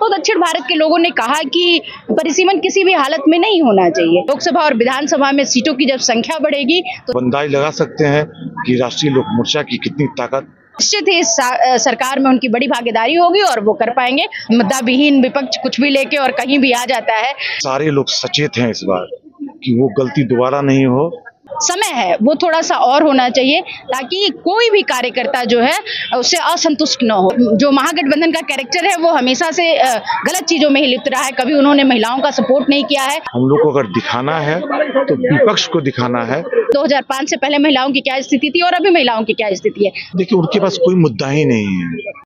तो दक्षिण भारत के लोगों ने कहा कि परिसीमन किसी भी हालत में नहीं होना चाहिए। लोकसभा और विधानसभा में सीटों की जब संख्या बढ़ेगी तो अंदाज लगा सकते हैं कि राष्ट्रीय लोक मोर्चा की कितनी ताकत, निश्चित ही सरकार में उनकी बड़ी भागीदारी होगी और वो कर पाएंगे। मुद्दा विहीन विपक्ष कुछ भी लेके और कहीं भी आ जाता है। सारे लोग सचेत हैं इस बार कि वो गलती दोबारा नहीं हो। समय है वो थोड़ा सा और होना चाहिए ताकि कोई भी कार्यकर्ता जो है उससे असंतुष्ट न हो। जो महागठबंधन का कैरेक्टर है वो हमेशा से गलत चीजों में ही लिप्त रहा है, कभी उन्होंने महिलाओं का सपोर्ट नहीं किया है। हम लोग को अगर दिखाना है तो विपक्ष को दिखाना है 2005 से पहले महिलाओं की क्या स्थिति थी और अभी महिलाओं की क्या स्थिति है। देखिए उनके पास कोई मुद्दा ही नहीं है।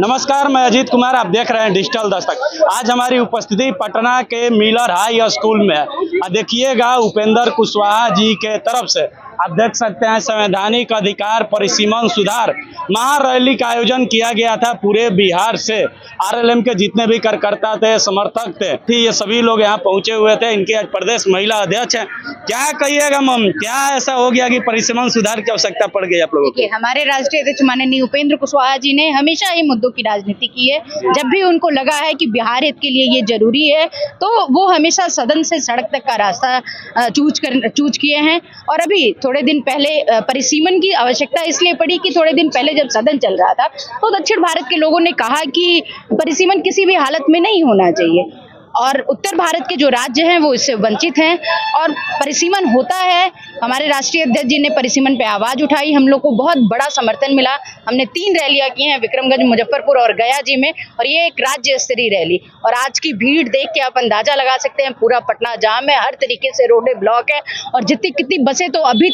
नमस्कार, मैं अजीत कुमार, आप देख रहे हैं डिजिटल दस्तक। आज हमारी उपस्थिति पटना के मिलर हाई स्कूल में है। देखिएगा उपेंद्र कुशवाहा जी के तरफ से आप देख सकते हैं संवैधानिक अधिकार परिसीमन सुधार महारैली का आयोजन किया गया था। पूरे बिहार से आरएलएम के जितने भी कार्यकर्ता थे, समर्थक थे, ये सभी लोग यहाँ पहुंचे हुए थे। इनके आज प्रदेश महिला अध्यक्ष हैं। क्या कहिएगा मम, क्या ऐसा हो गया कि परिसीमन सुधार की आवश्यकता पड़ गई आप लोगों को? हमारे राष्ट्रीय अध्यक्ष माननीय उपेंद्र कुशवाहा जी ने हमेशा ही मुद्दों की राजनीति की है। जब भी उनको लगा है कि बिहार हित के लिए ये जरूरी है तो वो हमेशा सदन से सड़क तक का रास्ता चूज किए हैं। और अभी थोड़े दिन पहले परिसीमन की आवश्यकता इसलिए पड़ी कि थोड़े दिन पहले जब सदन चल रहा था तो दक्षिण भारत के लोगों ने कहा कि परिसीमन किसी भी हालत में नहीं होना चाहिए और उत्तर भारत के जो राज्य हैं वो इससे वंचित हैं और परिसीमन होता है। हमारे राष्ट्रीय अध्यक्ष जी ने परिसीमन पे आवाज उठाई, हम लोग को बहुत बड़ा समर्थन मिला। हमने 3 रैलियां की हैं, विक्रमगंज, मुजफ्फरपुर और गया जी में, और ये एक राज्य स्तरीय रैली। और आज की भीड़ देख के आप अंदाजा लगा सकते हैं, पूरा पटना जाम है, हर तरीके से रोडें ब्लॉक है और कितनी बसें तो अभी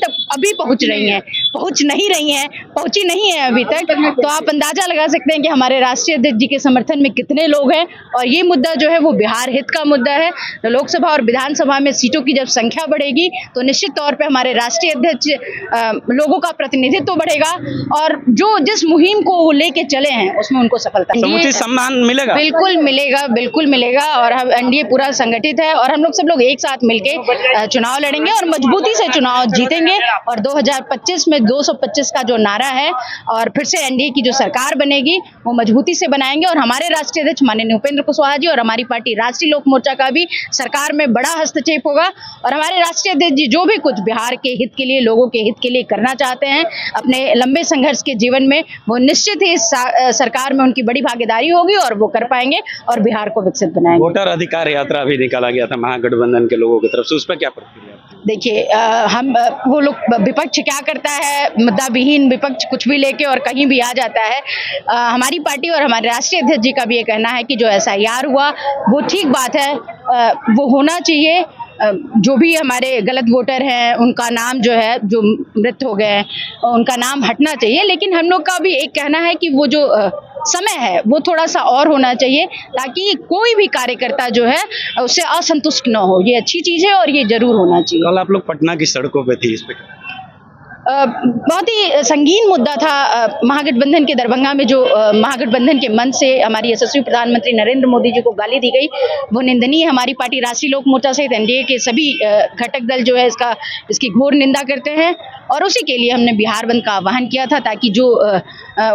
पहुंच रही हैं, पहुंच नहीं रही हैं, पहुंची नहीं है अभी तक। तो आप अंदाजा लगा सकते हैं कि हमारे राष्ट्रीय अध्यक्ष जी के समर्थन में कितने लोग हैं। और ये मुद्दा जो है वो बिहार हित का मुद्दा है। लोकसभा और विधानसभा में सीटों की जब संख्या बढ़ेगी तो निश्चित तौर पे हमारे राष्ट्रीय अध्यक्ष लोगों का प्रतिनिधित्व बढ़ेगा और जो जिस मुहिम को वो लेके चले हैं उसमें उनको सफलता, समुचित सम्मान मिलेगा। बिल्कुल मिलेगा, बिल्कुल मिलेगा। और हम एनडीए पूरा संगठित है और हम लोग सब लोग एक साथ मिलके चुनाव लड़ेंगे और मजबूती से चुनाव जीतेंगे। और 2025 में 225 का जो नारा है और फिर से एनडीए की जो सरकार बनेगी वो मजबूती से बनाएंगे। और हमारे राष्ट्रीय अध्यक्ष माननीय उपेंद्र कुशवाहा जी और हमारी पार्टी राष्ट्रीय लोक मोर्चा का भी सरकार में बड़ा हस्तक्षेप होगा। और हमारे राष्ट्रीय अध्यक्ष जी जो भी कुछ बिहार के हित के लिए, लोगों के हित के लिए करना चाहते हैं अपने लंबे संघर्ष के जीवन में, वो निश्चित ही सरकार में उनकी बड़ी भागीदारी होगी और वो कर पाएंगे और बिहार को विकसित बनाएंगे। वोटर अधिकार यात्रा भी निकाला गया था महागठबंधन के लोगों की तरफ से, उस पर क्या प्रतिक्रिया? देखिए हम वो लोग विपक्ष क्या करता है, मुद्दा विहीन विपक्ष कुछ भी लेके और कहीं भी आ जाता है। हमारी पार्टी और हमारे राष्ट्रीय अध्यक्ष जी का भी ये कहना है कि जो एसआईआर हुआ वो ठीक बात है, वो होना चाहिए। जो भी हमारे गलत वोटर हैं उनका नाम जो है, जो मृत हो गए हैं, उनका नाम हटना चाहिए। लेकिन हम लोग का भी एक कहना है कि वो जो समय है वो थोड़ा सा और होना चाहिए ताकि कोई भी कार्यकर्ता जो है उससे असंतुष्ट न हो। ये अच्छी चीज है और ये जरूर होना चाहिए। कल आप लोग पटना की सड़कों पे थी, इस पे बहुत ही संगीन मुद्दा था। महागठबंधन के दरभंगा में जो महागठबंधन के मंच से हमारी यशस्वी प्रधानमंत्री नरेंद्र मोदी जी को गाली दी गई वो निंदनीय। हमारी पार्टी राष्ट्रीय लोक मोर्चा सहित एनडीए के सभी घटक दल जो है इसकी घोर निंदा करते हैं और उसी के लिए हमने बिहार बंद का आह्वान किया था ताकि जो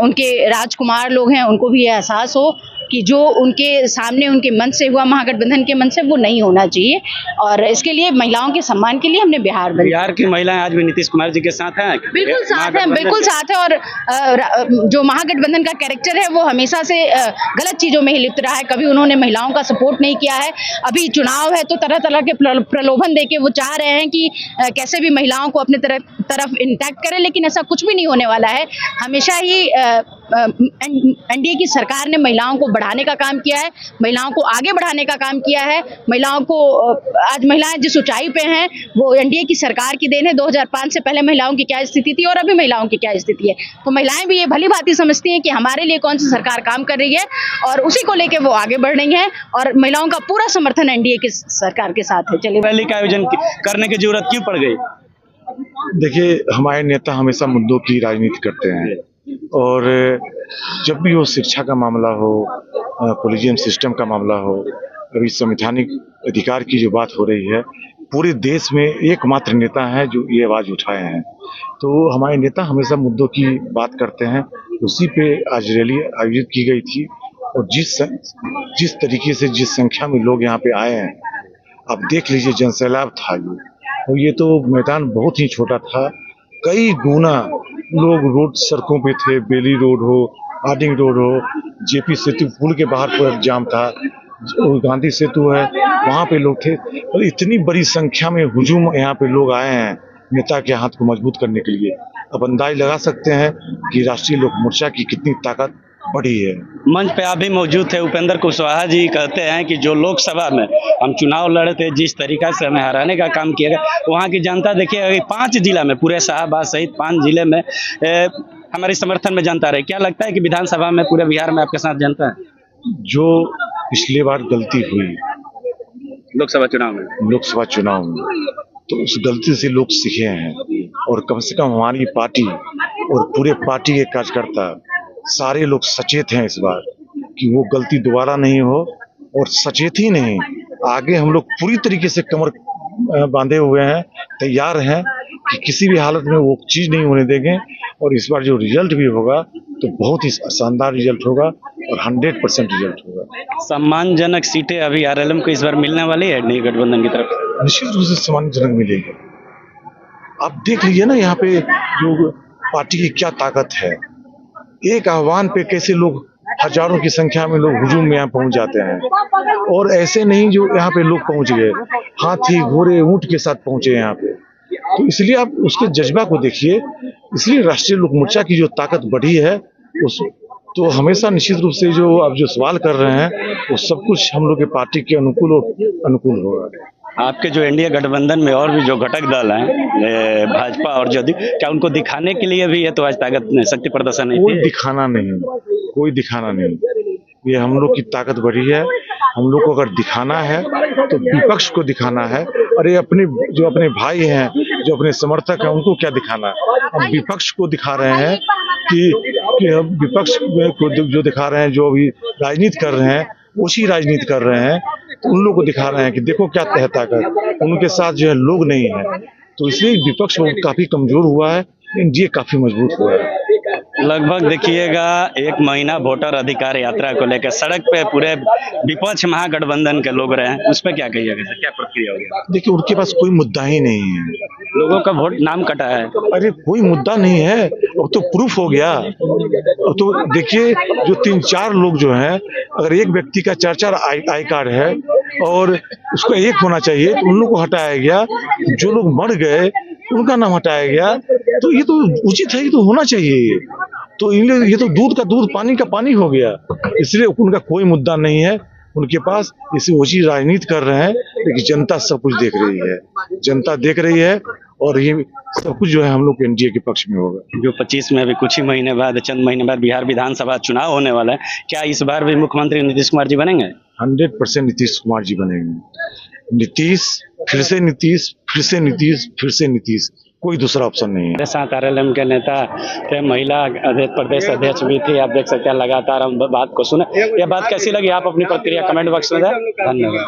उनके राजकुमार लोग हैं उनको भी यह एहसास हो कि जो उनके सामने उनके मन से हुआ, महागठबंधन के मन से, वो नहीं होना चाहिए। और इसके लिए महिलाओं के सम्मान के लिए हमने बिहार की महिलाएं आज भी नीतीश कुमार जी के साथ हैं। बिल्कुल साथ है, बिल्कुल साथ है। और जो महागठबंधन का कैरेक्टर है वो हमेशा से गलत चीजों में ही लिप्त रहा है, कभी उन्होंने महिलाओं का सपोर्ट नहीं किया है। अभी चुनाव है तो तरह तरह के प्रलोभन देके वो चाह रहे हैं कि कैसे भी महिलाओं को अपने तरफ इंटैक्ट करें, लेकिन ऐसा कुछ भी नहीं होने वाला है। हमेशा ही एनडीए की सरकार ने महिलाओं को बढ़ाने का काम किया है, महिलाओं को आगे बढ़ाने का काम किया है। महिलाओं को आज महिलाएं जिस ऊंचाई पे हैं वो एनडीए की सरकार की देन है। 2005 से पहले महिलाओं की क्या स्थिति थी और अभी महिलाओं की क्या स्थिति है, तो महिलाएं भी ये भली भांति समझती हैं कि हमारे लिए कौन सी सरकार काम कर रही है और उसी को लेकर वो आगे बढ़ रही है। और महिलाओं का पूरा समर्थन एनडीए की सरकार के साथ है। चलिए, रैली का आयोजन करने की जरूरत क्यों पड़ गई? देखिए हमारे नेता हमेशा मुद्दों की राजनीति करते हैं और जब भी वो शिक्षा का मामला हो, कॉलेजियम सिस्टम का मामला हो, अभी संवैधानिक अधिकार की जो बात हो रही है, पूरे देश में एकमात्र नेता है जो ये आवाज उठाए हैं। तो हमारे नेता हमेशा मुद्दों की बात करते हैं, उसी पे आज रैली आयोजित की गई थी और जिस तरीके से जिस संख्या में लोग यहाँ पे आए हैं, आप देख लीजिए जनसैलाब था ये, और ये तो मैदान बहुत ही छोटा था, कई गुना लोग रोड सड़कों पे थे, बेली रोड हो, हार्डिंग रोड हो, जेपी सेतु पुल के बाहर पर जाम था, गांधी सेतु है वहाँ पे लोग थे, और इतनी बड़ी संख्या में हुजूम यहाँ पे लोग आए हैं नेता के हाथ को मजबूत करने के लिए। अब अंदाज लगा सकते हैं कि राष्ट्रीय लोक मोर्चा की कितनी ताकत बढ़ी है। मंच पे आप भी मौजूद थे। उपेंद्र कुशवाहा जी कहते हैं कि जो लोकसभा में हम चुनाव लड़े थे, जिस तरीका से हमें हराने का काम किया गया, वहाँ की जनता देखिए 5 जिला में, पूरे शाहबाद सहित 5 जिले में हमारे समर्थन में जनता रही। क्या लगता है कि विधानसभा में पूरे बिहार में आपके साथ जनता है? जो पिछले बार गलती हुई लोकसभा चुनाव में, तो उस गलती से लोग सीखे हैं, और कम से कम हमारी पार्टी और पूरे पार्टी के कार्यकर्ता सारे लोग सचेत हैं इस बार कि वो गलती दोबारा नहीं हो। और सचेत ही नहीं, आगे हम लोग पूरी तरीके से कमर बांधे हुए हैं, तैयार हैं कि किसी भी हालत में वो चीज नहीं होने देंगे। और इस बार जो रिजल्ट भी होगा तो बहुत ही शानदार रिजल्ट होगा और 100% रिजल्ट होगा। सम्मानजनक सीटें अभी आरएलएम को इस बार मिलने वाली है एनडीए गठबंधन की तरफ से? निश्चित रूप से सम्मानजनक मिलेगी। आप देख लीजिए ना यहाँ पे जो पार्टी की क्या ताकत है, एक आह्वान पे कैसे लोग हजारों की संख्या में लोग हुजूम में यहाँ पहुंच जाते हैं, और ऐसे नहीं जो यहाँ पे लोग पहुंच गए, हाथी घोड़े ऊंट के साथ पहुंचे यहाँ पे। तो इसलिए आप उसके जज्बा को देखिए, इसलिए राष्ट्रीय लोक मोर्चा की जो ताकत बढ़ी है उस तो हमेशा निश्चित रूप से जो आप जो सवाल कर रहे हैं वो सब कुछ हम लोग के पार्टी के अनुकूल होगा। आपके जो एनडीए गठबंधन में और भी जो घटक दल हैं, भाजपा और जदयू, क्या उनको दिखाने के लिए भी है तो आज ताकत शक्ति प्रदर्शन है? कोई दिखाना नहीं, ये हम लोग की ताकत बढ़ी है। हम लोग को अगर दिखाना है तो विपक्ष को दिखाना है, और ये अपने भाई हैं, जो अपने समर्थक हैं, उनको क्या दिखाना है? हम विपक्ष को दिखा रहे हैं कि हम विपक्ष को जो दिखा रहे हैं, जो अभी राजनीति कर रहे हैं, उसी राजनीति कर रहे हैं, तो उन लोगों को दिखा रहे हैं कि देखो क्या है ताकत, उनके साथ जो है लोग नहीं है। तो इसलिए विपक्ष काफी कमजोर हुआ है, एनडीए काफी मजबूत हुआ है। लगभग देखिएगा 1 महीना वोटर अधिकार यात्रा को लेकर सड़क पे पूरे विपक्ष महागठबंधन के लोग रहे हैं, उस पर क्या कहिएगा सर, क्या प्रतिक्रिया होगी? देखिए उनके पास कोई मुद्दा ही नहीं है, लोगों का वोट नाम कटा है। अरे कोई मुद्दा नहीं है, अब तो प्रूफ हो गया। अब तो देखिए जो 3-4 लोग जो हैं, अगर एक व्यक्ति का 4-4 आई कार्ड है और उसका एक होना चाहिए, तो उन लोग को हटाया गया। जो लोग मर गए उनका नाम हटाया गया, तो ये तो उचित है, ये तो होना चाहिए। तो ये तो दूध का दूध, पानी का पानी हो गया। इसलिए उनका कोई मुद्दा नहीं है उनके पास, इसे वो चीज राजनीति कर रहे हैं, लेकिन जनता सब कुछ देख रही है, जनता देख रही है, और ये सब कुछ जो है हम लोग एनडीए के पक्ष में होगा। जो 25 में अभी कुछ ही महीने बाद, चंद महीने बाद बिहार विधानसभा चुनाव होने वाला है, क्या इस बार भी मुख्यमंत्री नीतीश कुमार जी बनेंगे? 100% नीतीश कुमार जी बनेंगे। नीतीश, फिर से नीतीश, फिर से नीतीश, फिर से नीतीश, कोई दूसरा ऑप्शन नहीं है। मेरे साथ आरएलएम के नेता थे, महिला प्रदेश अध्यक्ष भी थी। आप देख सकते हैं लगातार हम बात को सुने। यह बात कैसी लगी आप अपनी प्रतिक्रिया कमेंट बॉक्स में दें। धन्यवाद।